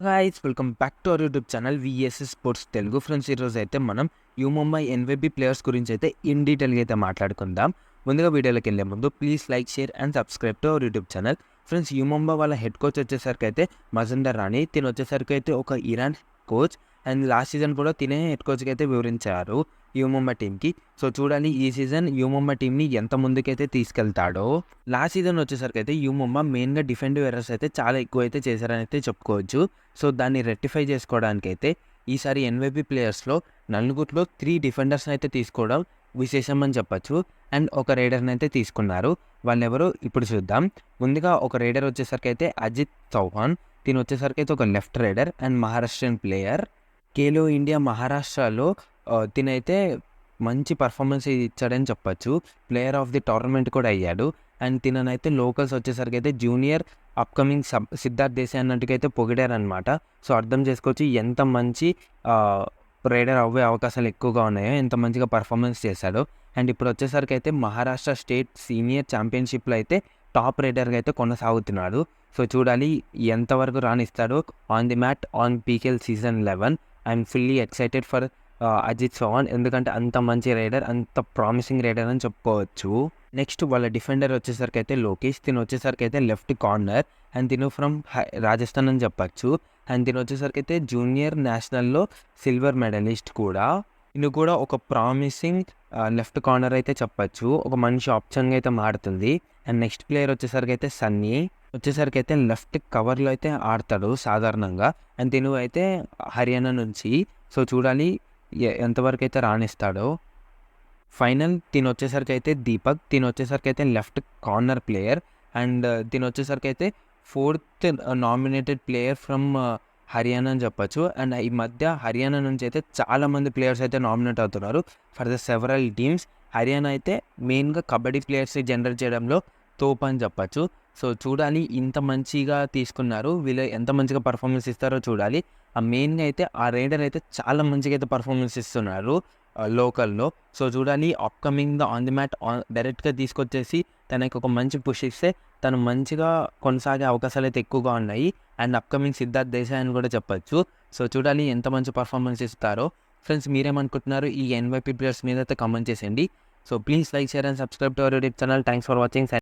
Guys welcome back to our YouTube channel VSS sports Telugu. Friends, ఈరోజు అయితే మనం you Mumbai ఎన్వైబీ players గురించి అయితే ఇన్ డీటెయిల్గా అయితే మాట్లాడుకుందాం. ముందుగా వీడియోలోకి వెళ్ళే ముందు please like, share and subscribe to our YouTube channel. Friends, you Mumbai వాళ్ళ హెడ్ కోచ్ వచ్చేసరికి అయితే మజందర్ రాణి. తిను వచ్చేసరికి అయితే ఒక Iran coach and last season కూడా తినే హెడ్ కోచ్కి అయితే వివరించారు యూ ముంబై టీమ్కి. సో చూడాలి ఈ సీజన్ యూ ముంబై టీమ్ని ఎంత ముందుకైతే తీసుకెళ్తాడో. లాస్ట్ సీజన్ వచ్చేసరికి అయితే యూ ముంబై మెయిన్గా డిఫెండివ్ ఎర్రర్స్ అయితే చాలా ఎక్కువ అయితే చేశారని అయితే చెప్పుకోవచ్చు. సో దాన్ని రెక్టిఫై చేసుకోవడానికి అయితే ఈసారి ఎన్వైబీ ప్లేయర్స్లో నలుగురిలో 3 డిఫెండర్స్ని అయితే తీసుకోవడం విశేషం అని చెప్పచ్చు. అండ్ ఒక రైడర్ని అయితే తీసుకున్నారు. వాళ్ళెవరో ఇప్పుడు చూద్దాం. ముందుగా ఒక రైడర్ వచ్చేసరికి అయితే అజిత్ చౌహాన్. తిను వచ్చేసరికి అయితే ఒక left rider and Maharashtrian player. Khelo India మహారాష్ట్రలో తినైతే మంచి పర్ఫార్మెన్స్ ఇచ్చాడని చెప్పచ్చు. ప్లేయర్ ఆఫ్ ది టోర్నమెంట్ కూడా అయ్యాడు. అండ్ తిననైతే లోకల్స్ వచ్చేసరికి అయితే జూనియర్ అప్కమింగ్ సిద్ధార్థ్ దేశాయ్ అన్నట్టుగా అయితే పొగిడారనమాట. సో అర్థం చేసుకోవచ్చు ఎంత మంచి రైడర్ అవ్వే అవకాశాలు ఎక్కువగా ఉన్నాయో, ఎంత మంచిగా పర్ఫార్మెన్స్ చేశాడో. అండ్ ఇప్పుడు వచ్చేసరికి అయితే మహారాష్ట్ర స్టేట్ సీనియర్ ఛాంపియన్షిప్లో అయితే టాప్ రైడర్గా అయితే కొనసాగుతున్నాడు. సో చూడాలి ఎంతవరకు రాణిస్తాడో on the mat on PKL season 11. I'm fully excited for Ajit Chauhan, ఎందుకంటే అంత మంచి రైడర్, అంత ప్రామిసింగ్ రైడర్ అని చెప్పుకోవచ్చు. నెక్స్ట్ వాళ్ళ డిఫెండర్ వచ్చేసరికి అయితే లోకేష్. తిను వచ్చేసరికి అయితే లెఫ్ట్ కార్నర్ అండ్ తిను ఫ్రమ్ రాజస్థాన్ అని చెప్పచ్చు. అండ్ తిను వచ్చేసరికి అయితే జూనియర్ నేషనల్లో సిల్వర్ మెడలిస్ట్ కూడా. తిను కూడా ఒక ప్రామిసింగ్ లెఫ్ట్ కార్నర్ అయితే చెప్పచ్చు. ఒక మంచి ఆప్షన్గా అయితే మారుతుంది. అండ్ నెక్స్ట్ ప్లేయర్ వచ్చేసరికి అయితే సన్నీ. వచ్చేసరికి అయితే లెఫ్ట్ కవర్లో అయితే ఆడతాడు సాధారణంగా. అండ్ తిను అయితే హర్యానా నుంచి. సో చూడాలి ఎంతవరకు అయితే రాణిస్తాడో. ఫైనల్ తిను వచ్చేసరికి అయితే దీపక్. తిను వచ్చేసరికి అయితే లెఫ్ట్ కార్నర్ ప్లేయర్. అండ్ తిను వచ్చేసరికి అయితే 4th nominated player from Haryana అని చెప్పచ్చు. అండ్ ఈ మధ్య హర్యానా నుంచి అయితే చాలామంది ప్లేయర్స్ అయితే నామినేట్ అవుతున్నారు for the several teams. Haryana అయితే మెయిన్గా కబడ్డీ ప్లేయర్స్ జనరేట్ చేయడంలో తోపు అని చెప్పచ్చు. సో చూడాలి ఇంత మంచిగా తీసుకున్నారు, వీళ్ళు ఎంత మంచిగా పర్ఫార్మెన్స్ ఇస్తారో చూడాలి. మెయిన్గా అయితే ఆ రైడర్ అయితే చాలా మంచిగా అయితే పర్ఫార్మెన్స్ ఇస్తున్నారు లోకల్లో. సో చూడాలి అప్కమింగ్ ఆన్ ది మ్యాట్ డైరెక్ట్గా తీసుకొచ్చేసి తనకి ఒక మంచి పుష్ ఇస్తే తను మంచిగా కొనసాగే అవకాశాలు అయితే ఎక్కువగా ఉన్నాయి. అండ్ అప్కమింగ్ సిద్ధార్థ్ దేశాయ్ అని కూడా చెప్పచ్చు. సో చూడాలి ఎంత మంచి పర్ఫార్మెన్స్ ఇస్తారో. ఫ్రెండ్స్, మీరేమనుకుంటున్నారు ఈ ఎన్వైపీ ప్లేయర్స్ మీద అయితే కామెంట్ చేసేయండి. So please like, share and subscribe to our YouTube channel. Thanks for watching.